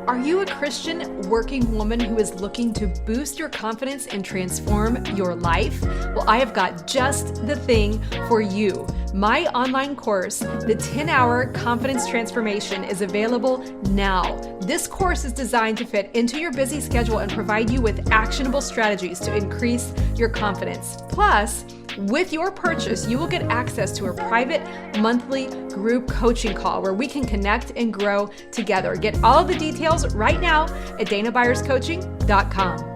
Are you a Christian working woman who is looking to boost your confidence and transform your life? Well, I have got just the thing for you. My online course, the 10-hour Confidence Transformation, is available now. This course is designed to fit into your busy schedule and provide you with actionable strategies to increase your confidence. Plus, with your purchase, you will get access to a private monthly group coaching call where we can connect and grow together. Get all of the details right now at danabyerscoaching.com.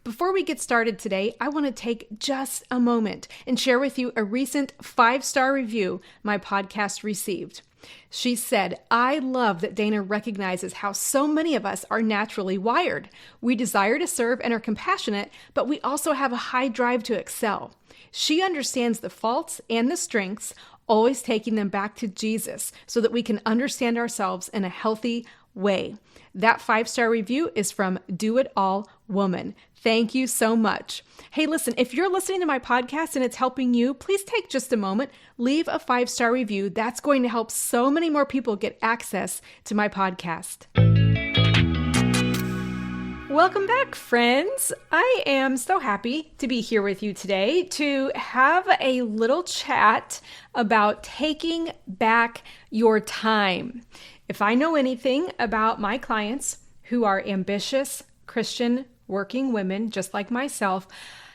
Before we get started today, I want to take just a moment and share with you a recent 5-star review my podcast received. She said, "I love that Dana recognizes how so many of us are naturally wired. We desire to serve and are compassionate, but we also have a high drive to excel. She understands the faults and the strengths, always taking them back to Jesus so that we can understand ourselves in a healthy way." That 5-star review is from Do It All Woman. Thank you so much. Hey, listen, if you're listening to my podcast and it's helping you, please take just a moment, leave a 5-star review. That's going to help so many more people get access to my podcast. Welcome back, friends. I am so happy to be here with you today to have a little chat about taking back your time. If I know anything about my clients who are ambitious Christian working women, just like myself,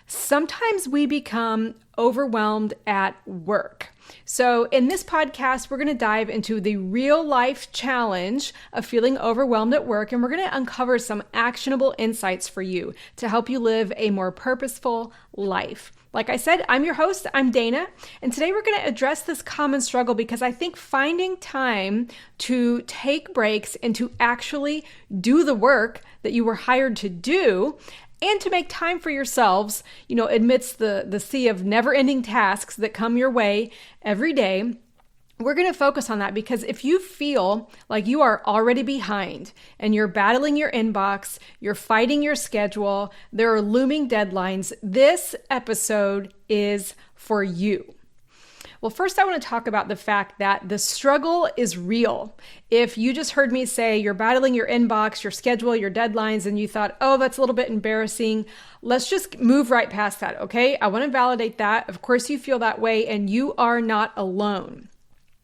sometimes we become overwhelmed at work. So in this podcast, we're going to dive into the real life challenge of feeling overwhelmed at work, and we're going to uncover some actionable insights for you to help you live a more purposeful life. Like I said, I'm your host, I'm Dana, and today we're going to address this common struggle because I think finding time to take breaks and to actually do the work that you were hired to do and to make time for yourselves, amidst the sea of never-ending tasks that come your way every day. We're going to focus on that because if you feel like you are already behind and you're battling your inbox, you're fighting your schedule, there are looming deadlines, this episode is for you. Well, first I want to talk about the fact that the struggle is real. If you just heard me say you're battling your inbox, your schedule, your deadlines, and you thought, oh, that's a little bit embarrassing, let's just move right past that, okay? I want to validate that. Of course you feel that way and you are not alone.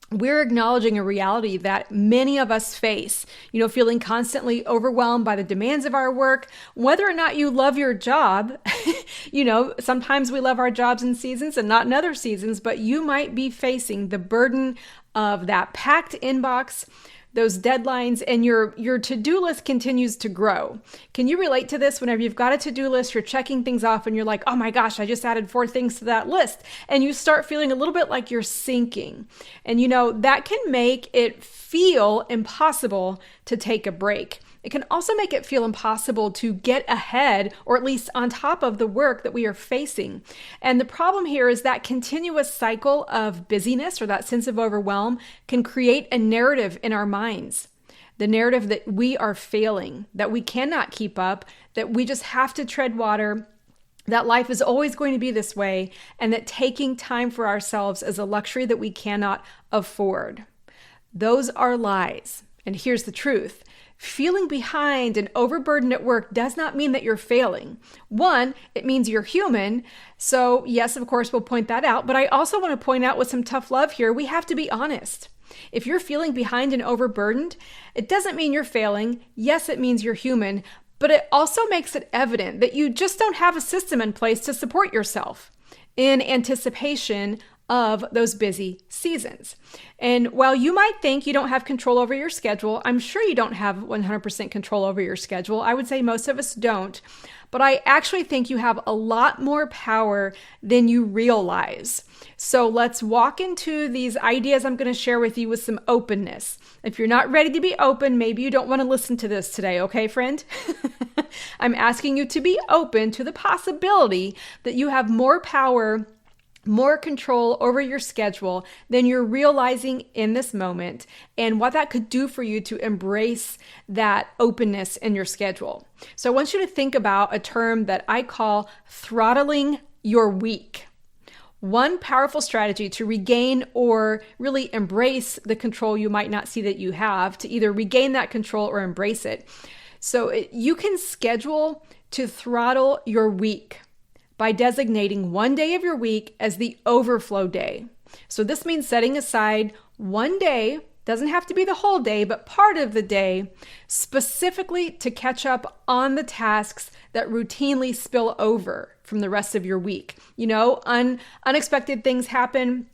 We're acknowledging a reality that many of us face, feeling constantly overwhelmed by the demands of our work, whether or not you love your job. Sometimes we love our jobs in seasons and not in other seasons, but you might be facing the burden of that packed inbox, those deadlines, and your to-do list continues to grow. Can you relate to this? Whenever you've got a to-do list, you're checking things off and you're like, oh my gosh, I just added 4 things to that list. And you start feeling a little bit like you're sinking. And that can make it feel impossible to take a break. It can also make it feel impossible to get ahead or at least on top of the work that we are facing. And the problem here is that continuous cycle of busyness or that sense of overwhelm can create a narrative in our minds. The narrative that we are failing, that we cannot keep up, that we just have to tread water, that life is always going to be this way, and that taking time for ourselves is a luxury that we cannot afford. Those are lies. And here's the truth. Feeling behind and overburdened at work does not mean that you're failing. One, it means you're human. So yes, of course, we'll point that out. But I also want to point out with some tough love here, we have to be honest. If you're feeling behind and overburdened, it doesn't mean you're failing. Yes, it means you're human. But it also makes it evident that you just don't have a system in place to support yourself in anticipation of those busy seasons. And while you might think you don't have control over your schedule, I'm sure you don't have 100% control over your schedule. I would say most of us don't. But I actually think you have a lot more power than you realize. So let's walk into these ideas I'm going to share with you with some openness. If you're not ready to be open, maybe you don't want to listen to this today, okay, friend? I'm asking you to be open to the possibility that you have more power, more control over your schedule than you're realizing in this moment, and what that could do for you to embrace that openness in your schedule. So I want you to think about a term that I call throttling your week. One powerful strategy to regain or really embrace the control you might not see that you have, to either regain that control or embrace it. So you can schedule to throttle your week by designating one day of your week as the overflow day. So this means setting aside one day, doesn't have to be the whole day, but part of the day, specifically to catch up on the tasks that routinely spill over from the rest of your week. Unexpected things happen.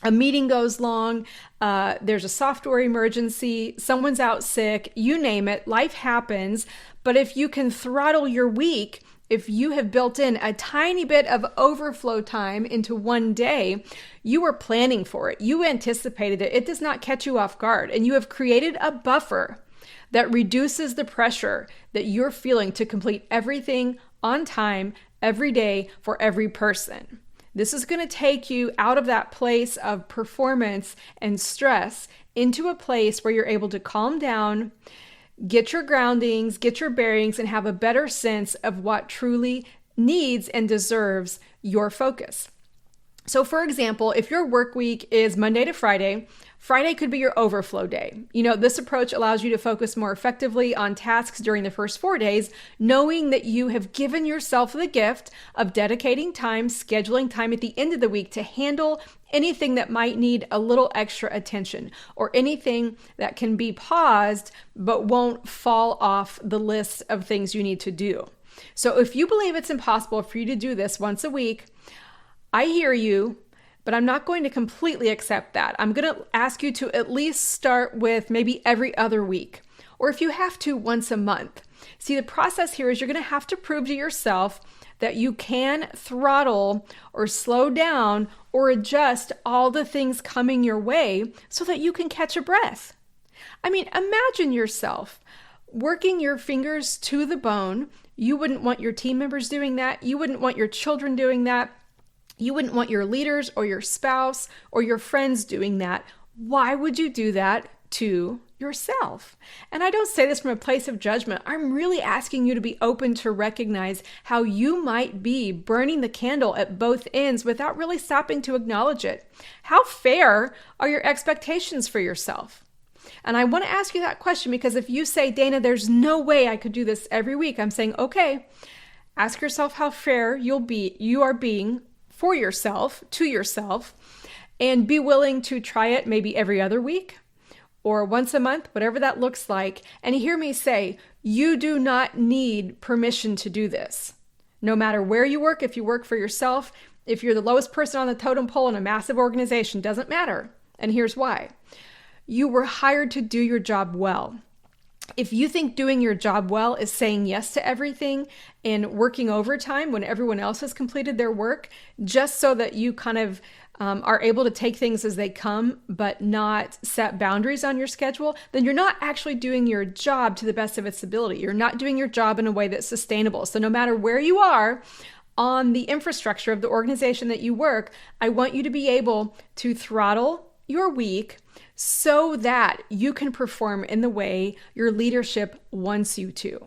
A meeting goes long, there's a software emergency, someone's out sick, you name it, life happens. But if you can throttle your week, if you have built in a tiny bit of overflow time into one day, you were planning for it. You anticipated it. It does not catch you off guard. And you have created a buffer that reduces the pressure that you're feeling to complete everything on time every day for every person. This is going to take you out of that place of performance and stress into a place where you're able to calm down, get your groundings, get your bearings, and have a better sense of what truly needs and deserves your focus. So for example, if your work week is Monday to Friday, Friday could be your overflow day. This approach allows you to focus more effectively on tasks during the first 4 days, knowing that you have given yourself the gift of dedicating time, scheduling time at the end of the week to handle anything that might need a little extra attention or anything that can be paused but won't fall off the list of things you need to do. So if you believe it's impossible for you to do this once a week, I hear you, but I'm not going to completely accept that. I'm going to ask you to at least start with maybe every other week, or if you have to, once a month. See, the process here is you're going to have to prove to yourself that you can throttle or slow down or adjust all the things coming your way so that you can catch a breath. I mean, imagine yourself working your fingers to the bone. You wouldn't want your team members doing that. You wouldn't want your children doing that. You wouldn't want your leaders or your spouse or your friends doing that. Why would you do that to yourself? And I don't say this from a place of judgment. I'm really asking you to be open to recognize how you might be burning the candle at both ends without really stopping to acknowledge it. How fair are your expectations for yourself? And I want to ask you that question because if you say, Dana, there's no way I could do this every week, I'm saying, okay, ask yourself how fair you are being for yourself, to yourself, and be willing to try it maybe every other week or once a month, whatever that looks like. And hear me say, you do not need permission to do this. No matter where you work, if you work for yourself, if you're the lowest person on the totem pole in a massive organization, doesn't matter. And here's why. You were hired to do your job well. If you think doing your job well is saying yes to everything and working overtime when everyone else has completed their work, just so that you kind of are able to take things as they come, but not set boundaries on your schedule, then you're not actually doing your job to the best of its ability. You're not doing your job in a way that's sustainable. So no matter where you are on the infrastructure of the organization that you work, I want you to be able to throttle your week so that you can perform in the way your leadership wants you to.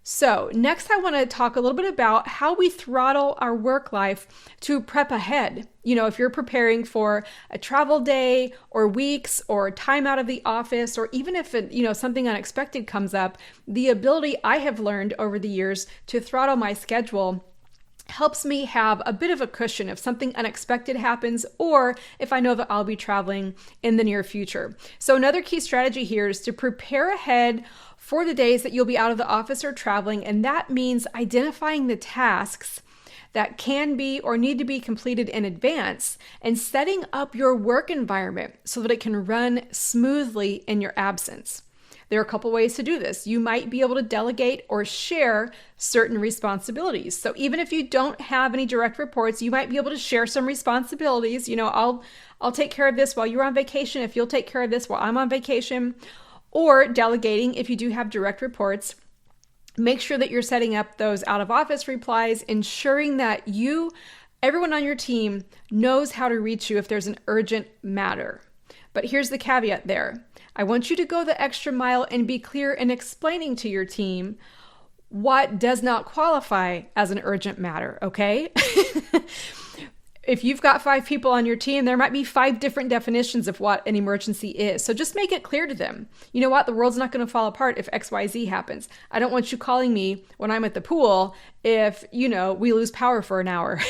So next I want to talk a little bit about how we throttle our work life to prep ahead. If you're preparing for a travel day or weeks or time out of the office, or even if something unexpected comes up, the ability I have learned over the years to throttle my schedule helps me have a bit of a cushion if something unexpected happens or if I know that I'll be traveling in the near future. So another key strategy here is to prepare ahead for the days that you'll be out of the office or traveling, and that means identifying the tasks that can be or need to be completed in advance and setting up your work environment so that it can run smoothly in your absence. There are a couple ways to do this. You might be able to delegate or share certain responsibilities. So even if you don't have any direct reports, you might be able to share some responsibilities. I'll take care of this while you're on vacation, if you'll take care of this while I'm on vacation. Or delegating if you do have direct reports. Make sure that you're setting up those out of office replies, ensuring that everyone on your team knows how to reach you if there's an urgent matter. But here's the caveat there. I want you to go the extra mile and be clear in explaining to your team what does not qualify as an urgent matter, okay? If you've got 5 people on your team, there might be 5 different definitions of what an emergency is. So just make it clear to them. You know what? The world's not going to fall apart if XYZ happens. I don't want you calling me when I'm at the pool if, we lose power for an hour.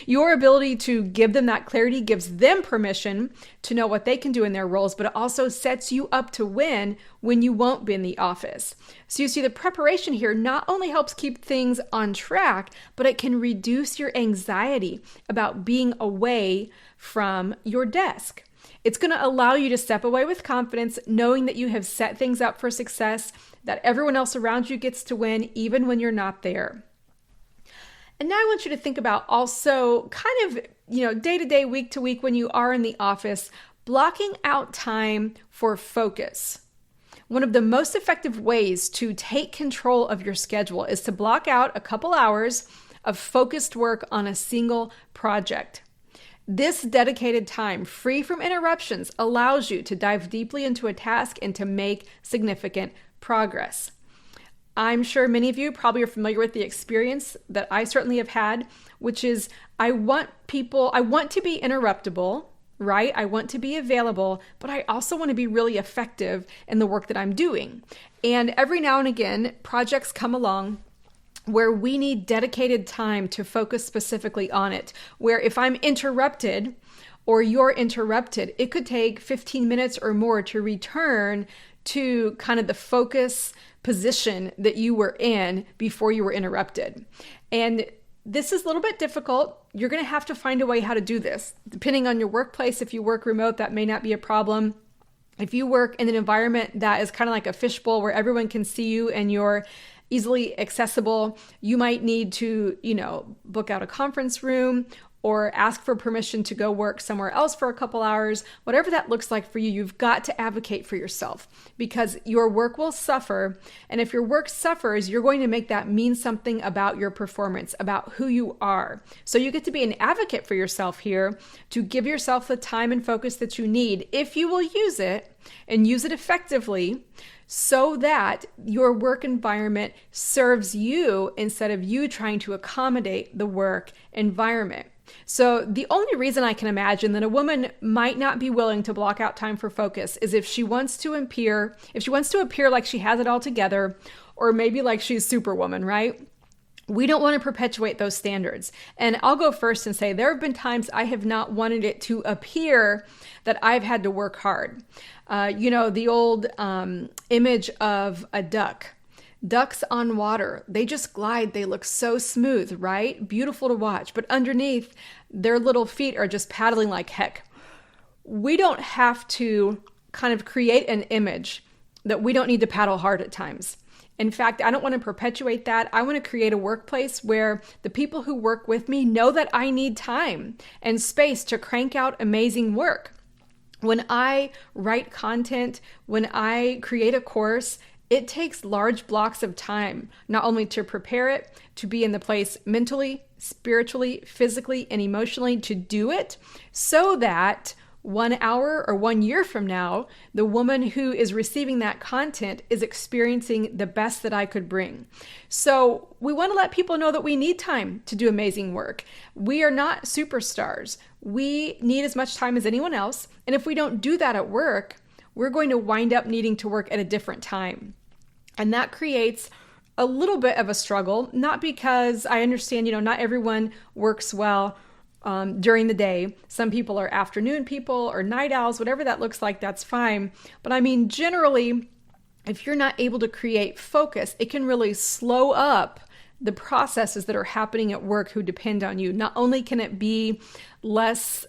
Your ability to give them that clarity gives them permission to know what they can do in their roles, but it also sets you up to win when you won't be in the office. So you see, the preparation here not only helps keep things on track, but it can reduce your anxiety about being away from your desk. It's going to allow you to step away with confidence, knowing that you have set things up for success, that everyone else around you gets to win, even when you're not there. And now I want you to think about also kind of, day to day, week to week, when you are in the office, blocking out time for focus. One of the most effective ways to take control of your schedule is to block out a couple hours of focused work on a single project. This dedicated time, free from interruptions, allows you to dive deeply into a task and to make significant progress. I'm sure many of you probably are familiar with the experience that I certainly have had, which is I want to be interruptible, right? I want to be available, but I also want to be really effective in the work that I'm doing. And every now and again, projects come along where we need dedicated time to focus specifically on it, where if I'm interrupted or you're interrupted, it could take 15 minutes or more to return to kind of the focus position that you were in before you were interrupted. And this is a little bit difficult. You're going to have to find a way how to do this. Depending on your workplace, if you work remote, that may not be a problem. If you work in an environment that is kind of like a fishbowl where everyone can see you and you're easily accessible, you might need to, book out a conference room or ask for permission to go work somewhere else for a couple hours. Whatever that looks like for you, you've got to advocate for yourself because your work will suffer. And if your work suffers, you're going to make that mean something about your performance, about who you are. So you get to be an advocate for yourself here to give yourself the time and focus that you need if you will use it and use it effectively, so that your work environment serves you instead of you trying to accommodate the work environment. So the only reason I can imagine that a woman might not be willing to block out time for focus is if she wants to appear like she has it all together, or maybe like she's Superwoman, right? We don't want to perpetuate those standards. And I'll go first and say there have been times I have not wanted it to appear that I've had to work hard. The old image of a duck. Ducks on water, they just glide. They look so smooth, right? Beautiful to watch. But underneath, their little feet are just paddling like heck. We don't have to kind of create an image that we don't need to paddle hard at times. In fact, I don't want to perpetuate that. I want to create a workplace where the people who work with me know that I need time and space to crank out amazing work. When I write content, when I create a course, it takes large blocks of time, not only to prepare it, to be in the place mentally, spiritually, physically, and emotionally to do it, so that 1 hour or 1 year from now, the woman who is receiving that content is experiencing the best that I could bring. So we want to let people know that we need time to do amazing work. We are not superstars. We need as much time as anyone else. And if we don't do that at work, we're going to wind up needing to work at a different time. And that creates a little bit of a struggle, not because I understand, not everyone works well during the day. Some people are afternoon people or night owls, whatever that looks like, that's fine. But I mean, generally, if you're not able to create focus, it can really slow up the processes that are happening at work who depend on you. Not only can it be less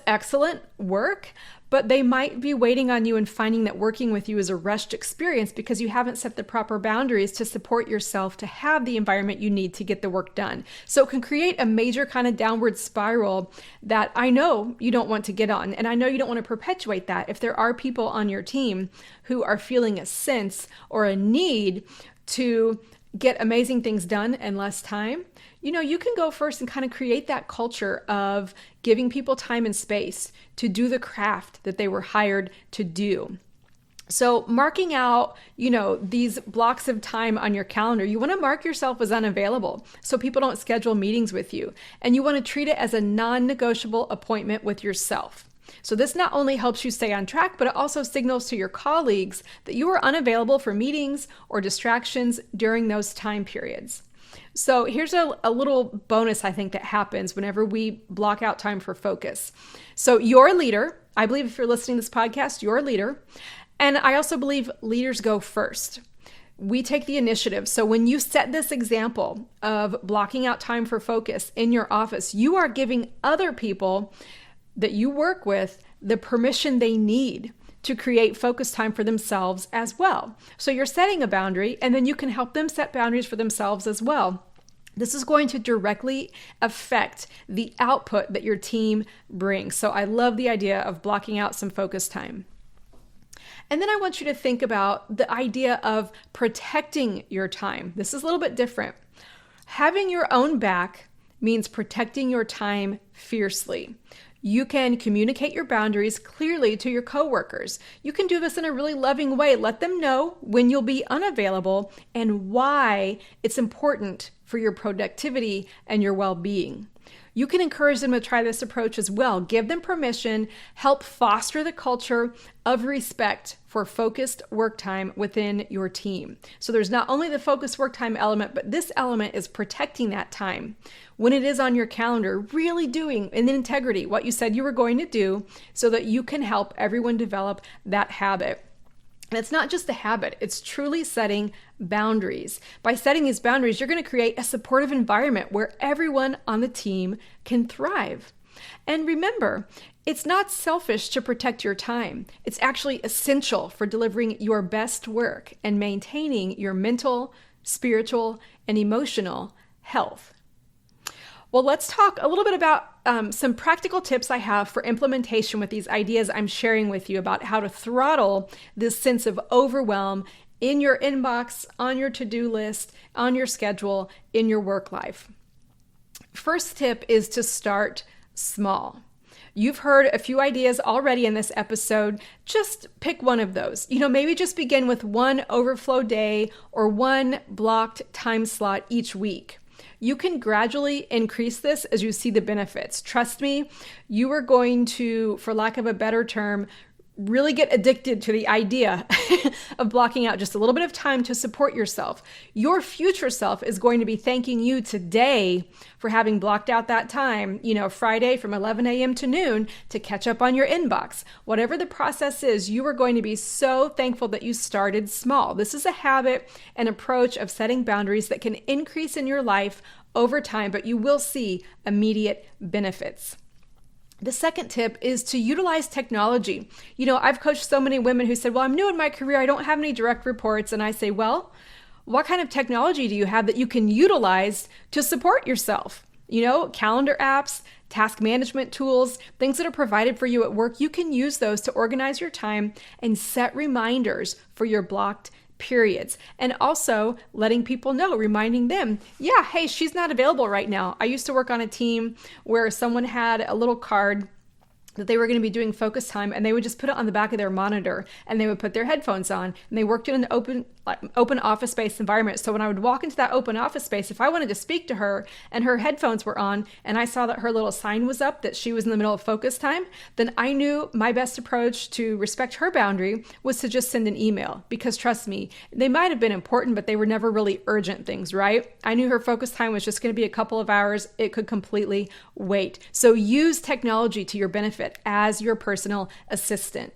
excellent work, but they might be waiting on you and finding that working with you is a rushed experience because you haven't set the proper boundaries to support yourself to have the environment you need to get the work done. So it can create a major kind of downward spiral that I know you don't want to get on. And I know you don't want to perpetuate that. If there are people on your team who are feeling a sense or a need to get amazing things done in less time, you can go first and kind of create that culture of giving people time and space to do the craft that they were hired to do. So marking out, these blocks of time on your calendar, you want to mark yourself as unavailable so people don't schedule meetings with you. And you want to treat it as a non-negotiable appointment with yourself. So this not only helps you stay on track, but it also signals to your colleagues that you are unavailable for meetings or distractions during those time periods. So here's a little bonus I think that happens whenever we block out time for focus. So you're a leader. I believe if you're listening to this podcast, you're a leader. And I also believe leaders go first. We take the initiative. So when you set this example of blocking out time for focus in your office, you are giving other people that you work with the permission they need to create focus time for themselves as well. So you're setting a boundary, and then you can help them set boundaries for themselves as well. This is going to directly affect the output that your team brings. So I love the idea of blocking out some focus time. And then I want you to think about the idea of protecting your time. This is a little bit different. Having your own back means protecting your time fiercely. You can communicate your boundaries clearly to your coworkers. You can do this in a really loving way. Let them know when you'll be unavailable and why it's important for your productivity and your well-being. You can encourage them to try this approach as well. Give them permission, help foster the culture of respect for focused work time within your team. So there's not only the focused work time element, but this element is protecting that time. When it is on your calendar, really doing in integrity what you said you were going to do so that you can help everyone develop that habit. And it's not just a habit, it's truly setting boundaries. By setting these boundaries, you're going to create a supportive environment where everyone on the team can thrive. And remember, it's not selfish to protect your time. It's actually essential for delivering your best work and maintaining your mental, spiritual, and emotional health. Well, let's talk a little bit about some practical tips I have for implementation with these ideas I'm sharing with you about how to throttle this sense of overwhelm in your inbox, on your to-do list, on your schedule, in your work life. First tip is to start small. You've heard a few ideas already in this episode. Just pick one of those. Maybe just begin with one overflow day or one blocked time slot each week. You can gradually increase this as you see the benefits. Trust me, you are going to, for lack of a better term, really get addicted to the idea of blocking out just a little bit of time to support yourself. Your future self is going to be thanking you today for having blocked out that time, Friday from 11 a.m. to noon to catch up on your inbox. Whatever the process is, you are going to be so thankful that you started small. This is a habit and approach of setting boundaries that can increase in your life over time, but you will see immediate benefits. The second tip is to utilize technology. I've coached so many women who said, well, I'm new in my career. I don't have any direct reports. And I say, well, what kind of technology do you have that you can utilize to support yourself? Calendar apps, task management tools, things that are provided for you at work. You can use those to organize your time and set reminders for your blocked periods. And also letting people know, reminding them, yeah, hey, she's not available right now. I used to work on a team where someone had a little card that they were going to be doing focus time, and they would just put it on the back of their monitor, and they would put their headphones on, and they worked in an open office space environment. So when I would walk into that open office space, if I wanted to speak to her and her headphones were on, and I saw that her little sign was up that she was in the middle of focus time, then I knew my best approach to respect her boundary was to just send an email, because trust me, they might have been important, but they were never really urgent things, right? I knew her focus time was just going to be a couple of hours. It could completely wait. So use technology to your benefit as your personal assistant.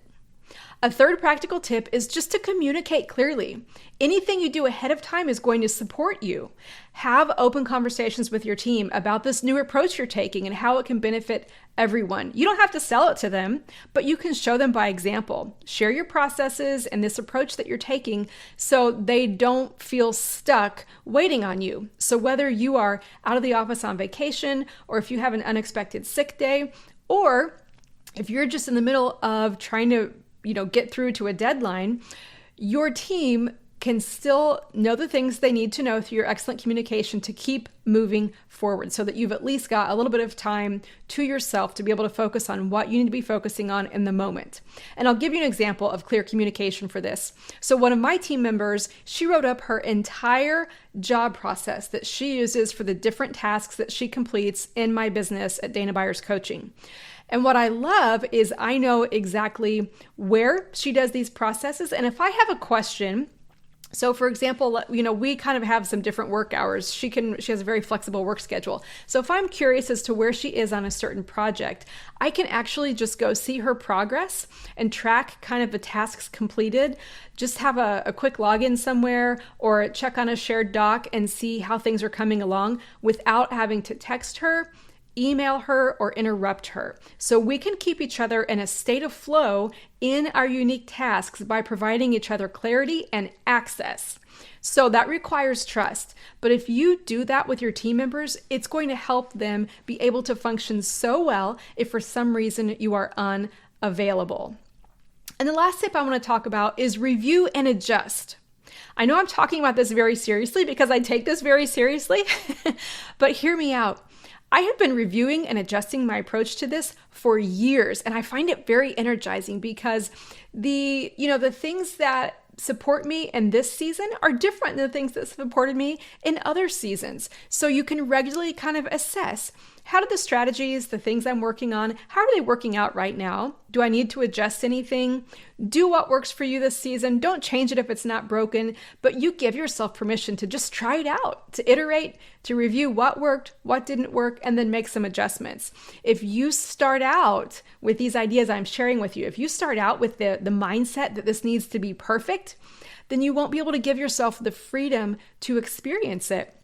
A third practical tip is just to communicate clearly. Anything you do ahead of time is going to support you. Have open conversations with your team about this new approach you're taking and how it can benefit everyone. You don't have to sell it to them, but you can show them by example. Share your processes and this approach that you're taking so they don't feel stuck waiting on you. So whether you are out of the office on vacation, or if you have an unexpected sick day, or if you're just in the middle of trying to, get through to a deadline, your team can still know the things they need to know through your excellent communication to keep moving forward, so that you've at least got a little bit of time to yourself to be able to focus on what you need to be focusing on in the moment. And I'll give you an example of clear communication for this. So one of my team members, she wrote up her entire job process that she uses for the different tasks that she completes in my business at Dana Byers Coaching. And what I love is I know exactly where she does these processes. And if I have a question, so for example, we kind of have some different work hours. She has a very flexible work schedule. So if I'm curious as to where she is on a certain project, I can actually just go see her progress and track kind of the tasks completed. Just have a quick login somewhere or check on a shared doc and see how things are coming along without having to text her, email her, or interrupt her. So we can keep each other in a state of flow in our unique tasks by providing each other clarity and access. So that requires trust. But if you do that with your team members, it's going to help them be able to function so well if for some reason you are unavailable. And the last tip I want to talk about is review and adjust. I know I'm talking about this very seriously because I take this very seriously, but hear me out. I have been reviewing and adjusting my approach to this for years, and I find it very energizing because the things that support me in this season are different than the things that supported me in other seasons. So you can regularly kind of assess, how do the strategies, the things I'm working on, how are they working out right now? Do I need to adjust anything? Do what works for you this season. Don't change it if it's not broken, but you give yourself permission to just try it out, to iterate, to review what worked, what didn't work, and then make some adjustments. If you start out with these ideas I'm sharing with you, if you start out with the mindset that this needs to be perfect, then you won't be able to give yourself the freedom to experience it.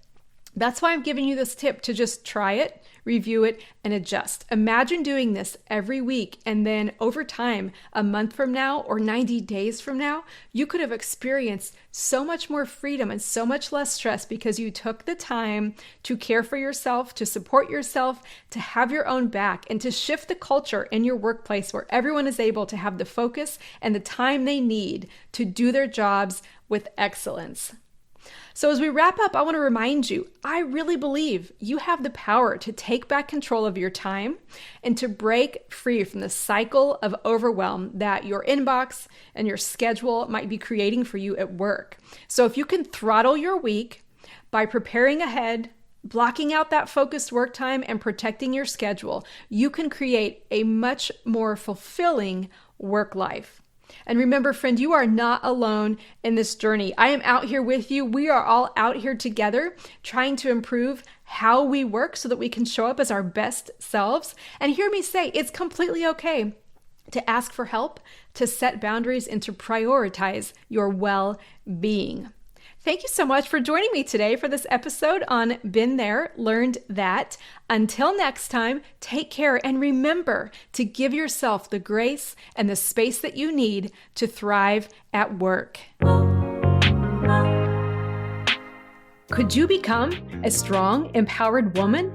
That's why I'm giving you this tip to just try it, review it, and adjust. Imagine doing this every week, and then over time, a month from now or 90 days from now, you could have experienced so much more freedom and so much less stress because you took the time to care for yourself, to support yourself, to have your own back, and to shift the culture in your workplace where everyone is able to have the focus and the time they need to do their jobs with excellence. So as we wrap up, I want to remind you, I really believe you have the power to take back control of your time and to break free from the cycle of overwhelm that your inbox and your schedule might be creating for you at work. So if you can throttle your week by preparing ahead, blocking out that focused work time, and protecting your schedule, you can create a much more fulfilling work life. And remember, friend, you are not alone in this journey. I am out here with you. We are all out here together trying to improve how we work so that we can show up as our best selves. And hear me say, it's completely okay to ask for help, to set boundaries, and to prioritize your well-being. Thank you so much for joining me today for this episode on Been There, Learned That. Until next time, take care and remember to give yourself the grace and the space that you need to thrive at work. Could you become a strong, empowered woman?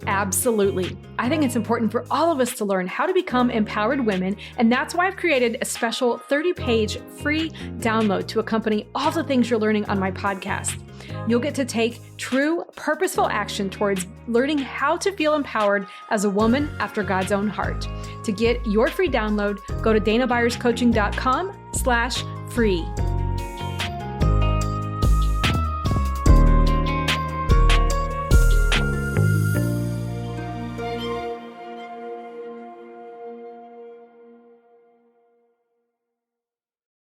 Absolutely. I think it's important for all of us to learn how to become empowered women, and that's why I've created a special 30-page free download to accompany all the things you're learning on my podcast. You'll get to take true, purposeful action towards learning how to feel empowered as a woman after God's own heart. To get your free download, go to danabyerscoaching.com/free.